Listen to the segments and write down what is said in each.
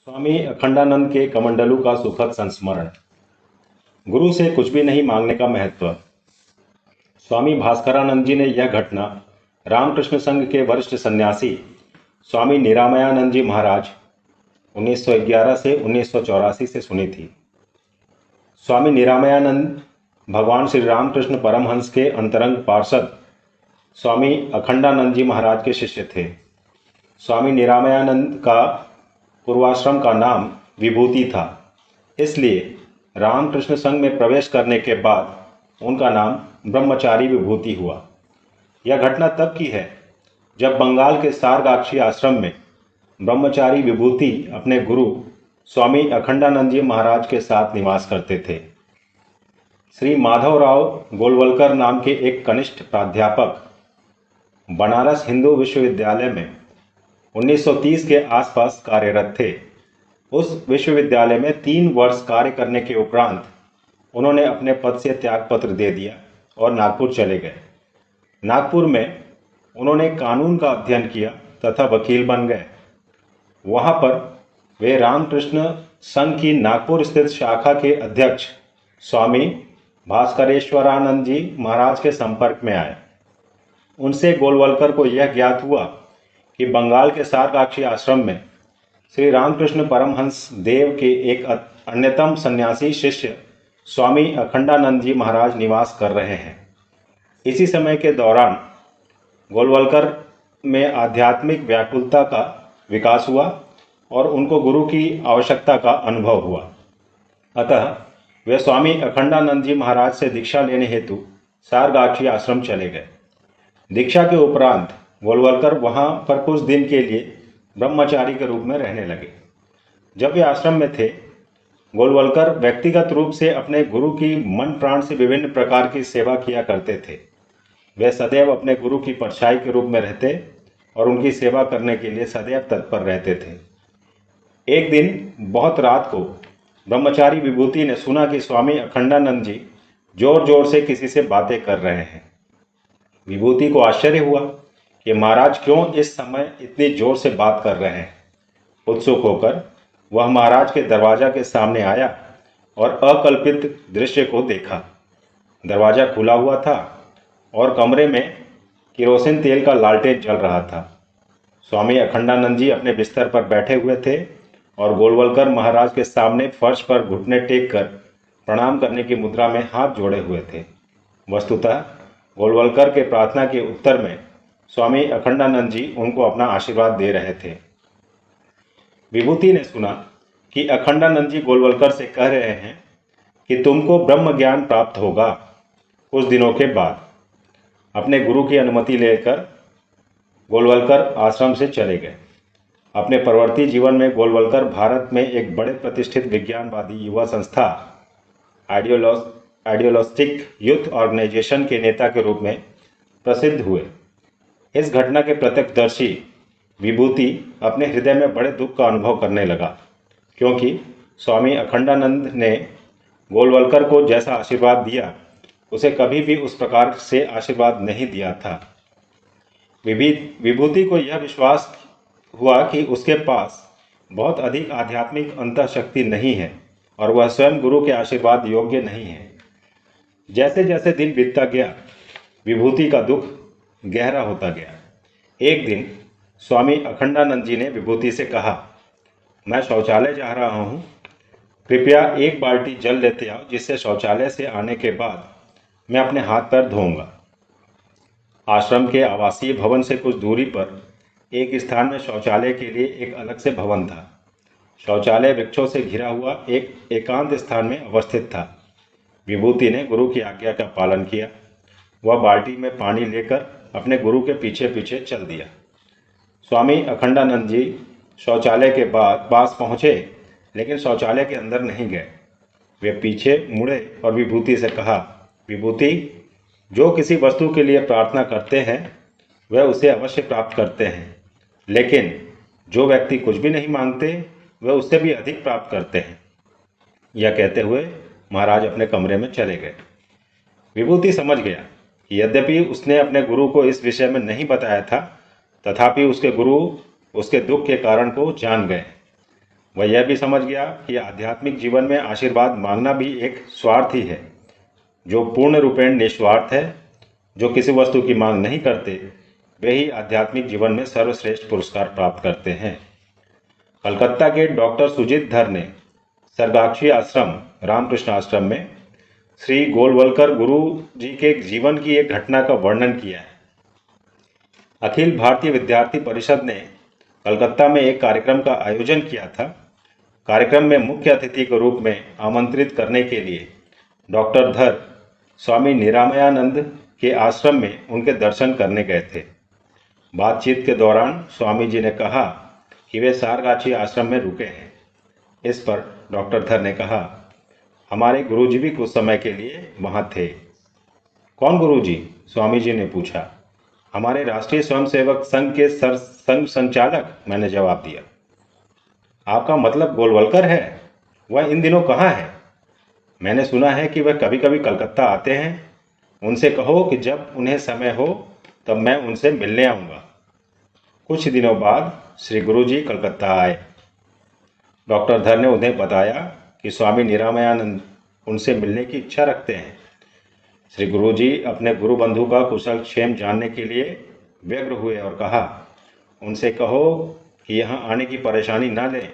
स्वामी अखंडानंद के कमंडलू का सुखद संस्मरण। गुरु से कुछ भी नहीं मांगने का महत्व। स्वामी भास्करानंद जी ने यह घटना रामकृष्ण संघ के वरिष्ठ सन्यासी स्वामी निरामयानंद जी महाराज 1911 से 1984 से सुनी थी। स्वामी निरामयानंद भगवान श्री रामकृष्ण परमहंस के अंतरंग पार्षद स्वामी अखंडानंद जी महाराज के शिष्य थे। स्वामी निरामयानंद का पूर्वाश्रम का नाम विभूति था, इसलिए रामकृष्ण संघ में प्रवेश करने के बाद उनका नाम ब्रह्मचारी विभूति हुआ। यह घटना तब की है जब बंगाल के सारगाछी आश्रम में ब्रह्मचारी विभूति अपने गुरु स्वामी अखंडानंद जी महाराज के साथ निवास करते थे। श्री माधवराव गोलवलकर नाम के एक कनिष्ठ प्राध्यापक बनारस हिंदू विश्वविद्यालय में 1930 के आसपास कार्यरत थे। उस विश्वविद्यालय में 3 वर्ष कार्य करने के उपरांत उन्होंने अपने पद से त्यागपत्र दे दिया और नागपुर चले गए। नागपुर में उन्होंने कानून का अध्ययन किया तथा वकील बन गए। वहां पर वे रामकृष्ण संघ की नागपुर स्थित शाखा के अध्यक्ष स्वामी भास्करेश्वरानंद जी महाराज के संपर्क में आए। उनसे गोलवलकर को यह ज्ञात हुआ कि बंगाल के सारगाछी आश्रम में श्री रामकृष्ण परमहंस देव के एक अन्यतम सन्यासी शिष्य स्वामी अखंडानंद जी महाराज निवास कर रहे हैं। इसी समय के दौरान गोलवलकर में आध्यात्मिक व्याकुलता का विकास हुआ और उनको गुरु की आवश्यकता का अनुभव हुआ। अतः वे स्वामी अखंडानंद जी महाराज से दीक्षा लेने हेतु सारगाछी आश्रम चले गए। दीक्षा के उपरांत गोलवलकर वहां पर कुछ दिन के लिए ब्रह्मचारी के रूप में रहने लगे। जब वे आश्रम में थे, गोलवलकर व्यक्तिगत रूप से अपने गुरु की मन प्राण से विभिन्न प्रकार की सेवा किया करते थे। वे सदैव अपने गुरु की परछाई के रूप में रहते और उनकी सेवा करने के लिए सदैव तत्पर रहते थे। एक दिन बहुत रात को ब्रह्मचारी विभूति ने सुना कि स्वामी अखंडानंद जी जोर जोर से किसी से बातें कर रहे हैं। विभूति को आश्चर्य हुआ कि महाराज क्यों इस समय इतनी जोर से बात कर रहे हैं। उत्सुक होकर वह महाराज के दरवाजा के सामने आया और अकल्पित दृश्य को देखा। दरवाजा खुला हुआ था और कमरे में किरोसिन तेल का लालटेन जल रहा था। स्वामी अखंडानंद जी अपने बिस्तर पर बैठे हुए थे और गोलवलकर महाराज के सामने फर्श पर घुटने टेक कर प्रणाम करने की मुद्रा में हाथ जोड़े हुए थे। वस्तुतः गोलवलकर के प्रार्थना के उत्तर में स्वामी अखंडानंद जी उनको अपना आशीर्वाद दे रहे थे। विभूति ने सुना कि अखंडानंद जी गोलवलकर से कह रहे हैं कि तुमको ब्रह्म ज्ञान प्राप्त होगा। कुछ दिनों के बाद अपने गुरु की अनुमति लेकर गोलवलकर आश्रम से चले गए। अपने परवर्ती जीवन में गोलवलकर भारत में एक बड़े प्रतिष्ठित विज्ञानवादी युवा संस्था आइडियोलॉजिस्टिक यूथ ऑर्गेनाइजेशन के नेता के रूप में प्रसिद्ध हुए। इस घटना के प्रत्यक्षदर्शी विभूति अपने हृदय में बड़े दुख का अनुभव करने लगा, क्योंकि स्वामी अखंडानंद ने गोलवलकर को जैसा आशीर्वाद दिया उसे कभी भी उस प्रकार से आशीर्वाद नहीं दिया था। विभूति को यह विश्वास हुआ कि उसके पास बहुत अधिक आध्यात्मिक अंतःशक्ति नहीं है और वह स्वयं गुरु के आशीर्वाद योग्य नहीं है। जैसे जैसे दिन बीतता गया, विभूति का दुख गहरा होता गया। एक दिन स्वामी अखंडानंद जी ने विभूति से कहा, मैं शौचालय जा रहा हूँ, कृपया 1 बाल्टी जल लेते आओ, जिससे शौचालय से आने के बाद मैं अपने हाथ पैर धोऊंगा। आश्रम के आवासीय भवन से कुछ दूरी पर एक स्थान में शौचालय के लिए एक अलग से भवन था। शौचालय वृक्षों से घिरा हुआ एक एकांत स्थान में अवस्थित था। विभूति ने गुरु की आज्ञा का पालन किया। वह बाल्टी में पानी लेकर अपने गुरु के पीछे पीछे चल दिया। स्वामी अखंडानंद जी शौचालय के पास पहुँचे, लेकिन शौचालय के अंदर नहीं गए। वे पीछे मुड़े और विभूति से कहा, विभूति, जो किसी वस्तु के लिए प्रार्थना करते हैं वह उसे अवश्य प्राप्त करते हैं, लेकिन जो व्यक्ति कुछ भी नहीं मांगते वह उससे भी अधिक प्राप्त करते हैं। यह कहते हुए महाराज अपने कमरे में चले गए। विभूति समझ गया कि यद्यपि उसने अपने गुरु को इस विषय में नहीं बताया था, तथापि उसके गुरु उसके दुख के कारण को जान गए। वह यह भी समझ गया कि आध्यात्मिक जीवन में आशीर्वाद मांगना भी एक स्वार्थ ही है। जो पूर्ण रूपेण निस्वार्थ है, जो किसी वस्तु की मांग नहीं करते, वे ही आध्यात्मिक जीवन में सर्वश्रेष्ठ पुरस्कार प्राप्त करते हैं। कलकत्ता के डॉक्टर सुजीत धर ने सरगाक्षी आश्रम, रामकृष्ण आश्रम में श्री गोलवलकर गुरु जी के जीवन की एक घटना का वर्णन किया है। अखिल भारतीय विद्यार्थी परिषद ने कलकत्ता में एक कार्यक्रम का आयोजन किया था। कार्यक्रम में मुख्य अतिथि के रूप में आमंत्रित करने के लिए डॉक्टर धर स्वामी निरामयानंद के आश्रम में उनके दर्शन करने गए थे। बातचीत के दौरान स्वामी जी ने कहा कि वे सारगाछी आश्रम में रुके हैं। इस पर डॉक्टर धर ने कहा, हमारे गुरुजी भी कुछ समय के लिए वहाँ थे। कौन गुरुजी? स्वामी जी ने पूछा। हमारे राष्ट्रीय स्वयंसेवक संघ के संघ संचालक, मैंने जवाब दिया। आपका मतलब गोलवलकर है? वह इन दिनों कहाँ है? मैंने सुना है कि वह कभी कभी कलकत्ता आते हैं। उनसे कहो कि जब उन्हें समय हो तब मैं उनसे मिलने आऊँगा। कुछ दिनों बाद श्री गुरुजी कलकत्ता आए। डॉक्टर धर ने उन्हें बताया कि स्वामी निरामयानंद उनसे मिलने की इच्छा रखते हैं। श्री गुरुजी अपने गुरु बंधु का कुशल क्षेम जानने के लिए व्यग्र हुए और कहा, उनसे कहो कि यहाँ आने की परेशानी न लें।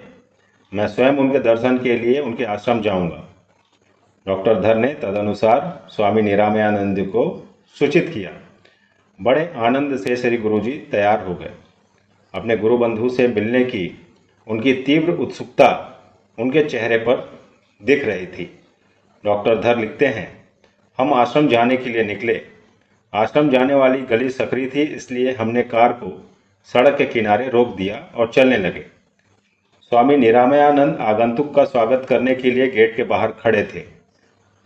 मैं स्वयं उनके दर्शन के लिए उनके आश्रम जाऊँगा। डॉक्टर धर ने तदनुसार स्वामी निरामयानंद को सूचित किया। बड़े आनंद से श्री गुरुजी तैयार हो गए। अपने गुरु बंधु से मिलने की उनकी तीव्र उत्सुकता उनके चेहरे पर दिख रही थी। डॉक्टर धर लिखते हैं, हम आश्रम जाने के लिए निकले। आश्रम जाने वाली गली सकरी थी, इसलिए हमने कार को सड़क के किनारे रोक दिया और चलने लगे। स्वामी निरामयानंद आगंतुक का स्वागत करने के लिए गेट के बाहर खड़े थे।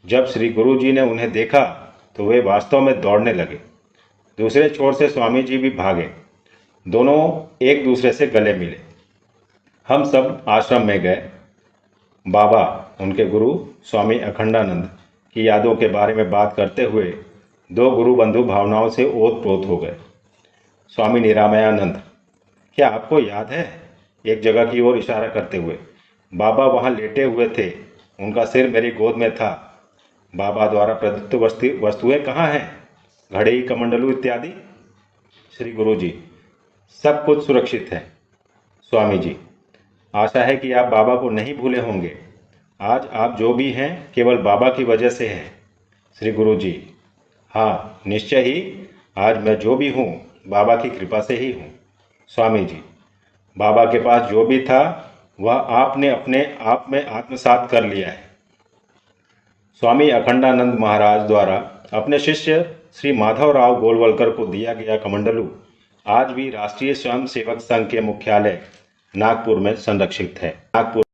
जब श्री गुरुजी ने उन्हें देखा तो वे वास्तव में दौड़ने लगे। दूसरे छोर से स्वामी जी भी भागे। दोनों एक दूसरे से गले मिले। हम सब आश्रम में गए। बाबा, उनके गुरु स्वामी अखंडानंद की यादों के बारे में बात करते हुए दो गुरु बंधु भावनाओं से ओत-प्रोत हो गए। स्वामी निरामयानंद, क्या आपको याद है? एक जगह की ओर इशारा करते हुए। बाबा वहाँ लेटे हुए थे, उनका सिर मेरी गोद में था। बाबा द्वारा प्रदत्त वस्तुएं कहाँ हैं? घड़ी, कमंडलू इत्यादि। श्री गुरुजी, सब कुछ सुरक्षित है। स्वामी जी, आशा है कि आप बाबा को नहीं भूले होंगे। आज आप जो भी हैं केवल बाबा की वजह से हैं। श्री गुरुजी, हाँ, निश्चय ही। आज मैं जो भी हूँ बाबा की कृपा से ही हूँ। स्वामी जी, बाबा के पास जो भी था वह आपने अपने आप में आत्मसात कर लिया है। स्वामी अखंडानंद महाराज द्वारा अपने शिष्य श्री माधवराव गोलवलकर को दिया गया कमंडलू आज भी राष्ट्रीय स्वयंसेवक संघ के मुख्यालय नागपुर में संरक्षित है। नागपुर